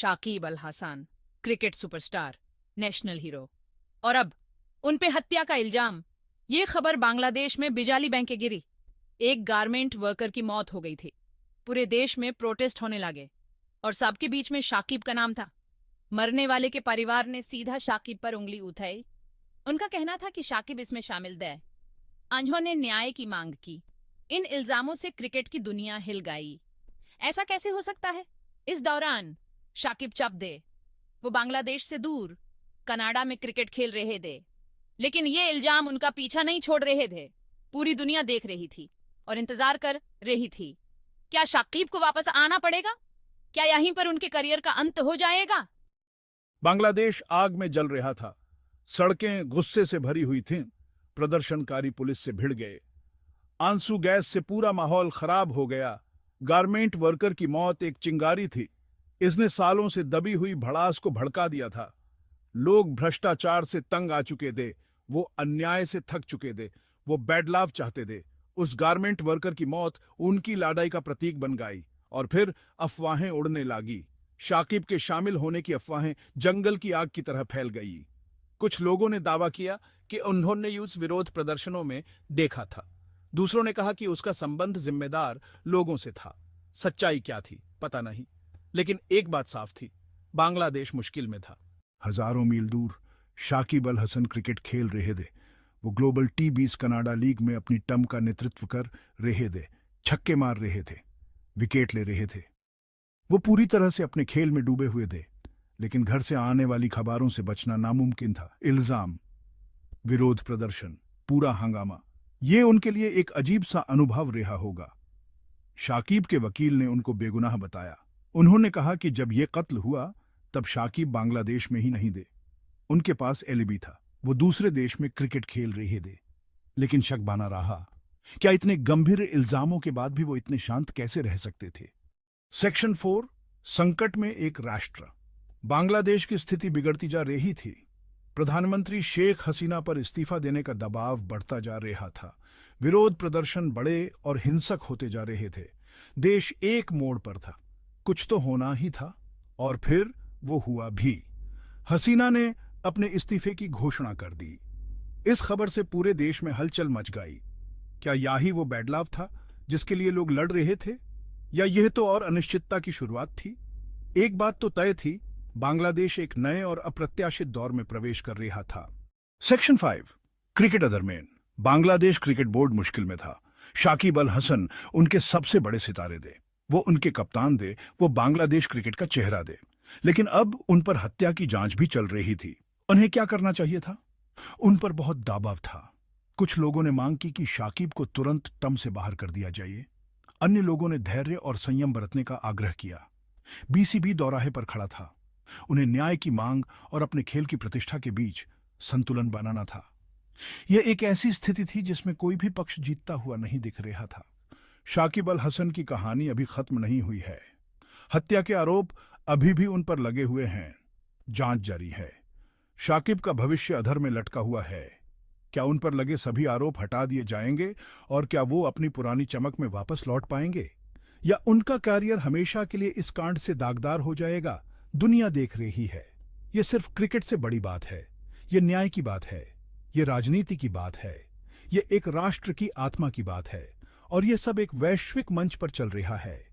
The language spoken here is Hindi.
Shakib Al Hasan, cricket superstar, national hero, और अब उन पे हत्या का इल्जाम। ये खबर बांग्लादेश में बिजाली बैंकें गिरी। एक गारमेंट वर्कर की मौत हो गई थी। पूरे देश में प्रोटेस्ट होने लगे और सबके बीच में शाकिब का नाम था। मरने वाले के परिवार ने सीधा शाकिब पर उंगली उठाई। उनका कहना था कि शाकिब इसमें शामिल थे। उन्होंने न्याय की मांग की। इन इल्जामों से क्रिकेट की दुनिया हिल गई। ऐसा कैसे हो सकता है? इस दौरान शाकिब चुप थे। वो बांग्लादेश से दूर कनाडा में क्रिकेट खेल रहे थे, लेकिन ये इल्जाम उनका पीछा नहीं छोड़ रहे थे। पूरी दुनिया देख रही थी और इंतजार कर रही थी। क्या शाकिब को वापस आना पड़ेगा? क्या यहीं पर उनके करियर का अंत हो जाएगा? बांग्लादेश आग में जल रहा था। सड़कें गुस्से से भरी हुई थीं। प्रदर्शनकारी पुलिस से भिड़ गए। आंसू गैस से पूरा माहौल खराब हो गया। गारमेंट वर्कर की मौत एक चिंगारी थी। इसने सालों से दबी हुई भड़ास को भड़का दिया था। लोग भ्रष्टाचार से तंग आ चुके थे। वो अन्याय से थक चुके थे। वो बदलाव चाहते थे। उस गारमेंट वर्कर की मौत उनकी लड़ाई का प्रतीक बन गई। और फिर अफवाहें उड़ने लगी। शाकिब के शामिल होने की अफवाहें जंगल की आग की तरह फैल गई। कुछ लोगों ने दावा किया कि उन्होंने उस विरोध प्रदर्शनों में देखा था। दूसरों ने कहा कि उसका संबंध जिम्मेदार लोगों से था। सच्चाई क्या थी पता नहीं, लेकिन एक बात साफ थी, बांग्लादेश मुश्किल में था। हजारों मील दूर शाकिब अल हसन क्रिकेट खेल रहे थे। वो ग्लोबल टी20 कनाडा लीग में अपनी टीम का नेतृत्व कर रहे थे। छक्के मार रहे थे, विकेट ले रहे थे। वो पूरी तरह से अपने खेल में डूबे हुए थे, लेकिन घर से आने वाली खबरों से बचना नामुमकिन था। इल्जाम, विरोध प्रदर्शन, पूरा हंगामा, ये उनके लिए एक अजीब सा अनुभव रहा होगा। शाकिब के वकील ने उनको बेगुनाह बताया। उन्होंने कहा कि जब ये कत्ल हुआ तब शाकिब बांग्लादेश में ही नहीं थे। उनके पास एलिबी था। वो दूसरे देश में क्रिकेट खेल रहे थे। लेकिन शक बना रहा, क्या इतने गंभीर इल्जामों के बाद भी वो इतने शांत कैसे रह सकते थे? सेक्शन 4, संकट में एक राष्ट्र। बांग्लादेश की स्थिति बिगड़ती जा रही थी। प्रधानमंत्री शेख हसीना पर इस्तीफा देने का दबाव बढ़ता जा रहा था। विरोध प्रदर्शन बड़े और हिंसक होते जा रहे थे। देश एक मोड़ पर था। कुछ तो होना ही था, और फिर वो हुआ भी। हसीना ने अपने इस्तीफे की घोषणा कर दी। इस खबर से पूरे देश में हलचल मच गई। क्या यही वो बदलाव था जिसके लिए लोग लड़ रहे थे, या यह तो और अनिश्चितता की शुरुआत थी? एक बात तो तय थी, बांग्लादेश एक नए और अप्रत्याशित दौर में प्रवेश कर रहा था। सेक्शन 5, क्रिकेट अदरमेन। बांग्लादेश क्रिकेट बोर्ड मुश्किल में था। शाकिब अल हसन उनके सबसे बड़े सितारे थे। वो उनके कप्तान थे। वो बांग्लादेश क्रिकेट का चेहरा थे। लेकिन अब उन पर हत्या की जांच भी चल रही थी। उन्हें क्या करना चाहिए था? उन पर बहुत दबाव था। कुछ लोगों ने मांग की कि शाकिब को तुरंत टीम से बाहर कर दिया जाए। अन्य लोगों ने धैर्य और संयम बरतने का आग्रह किया। बीसीबी दौराहे पर खड़ा था। उन्हें न्याय की मांग और अपने खेल की प्रतिष्ठा के बीच संतुलन बनाना था। यह एक ऐसी स्थिति थी जिसमें कोई भी पक्ष जीतता हुआ नहीं दिख रहा था। शाकिब अल हसन की कहानी अभी खत्म नहीं हुई है। हत्या के आरोप अभी भी उन पर लगे हुए हैं। जांच जारी है। शाकिब का भविष्य अधर में लटका हुआ है। क्या उन पर लगे सभी आरोप हटा दिए जाएंगे, और क्या वो अपनी पुरानी चमक में वापस लौट पाएंगे, या उनका करियर हमेशा के लिए इस कांड से दागदार हो जाएगा? दुनिया देख रही है। ये सिर्फ क्रिकेट से बड़ी बात है। ये न्याय की बात है। ये राजनीति की बात है। ये एक राष्ट्र की आत्मा की बात है। और ये सब एक वैश्विक मंच पर चल रहा है।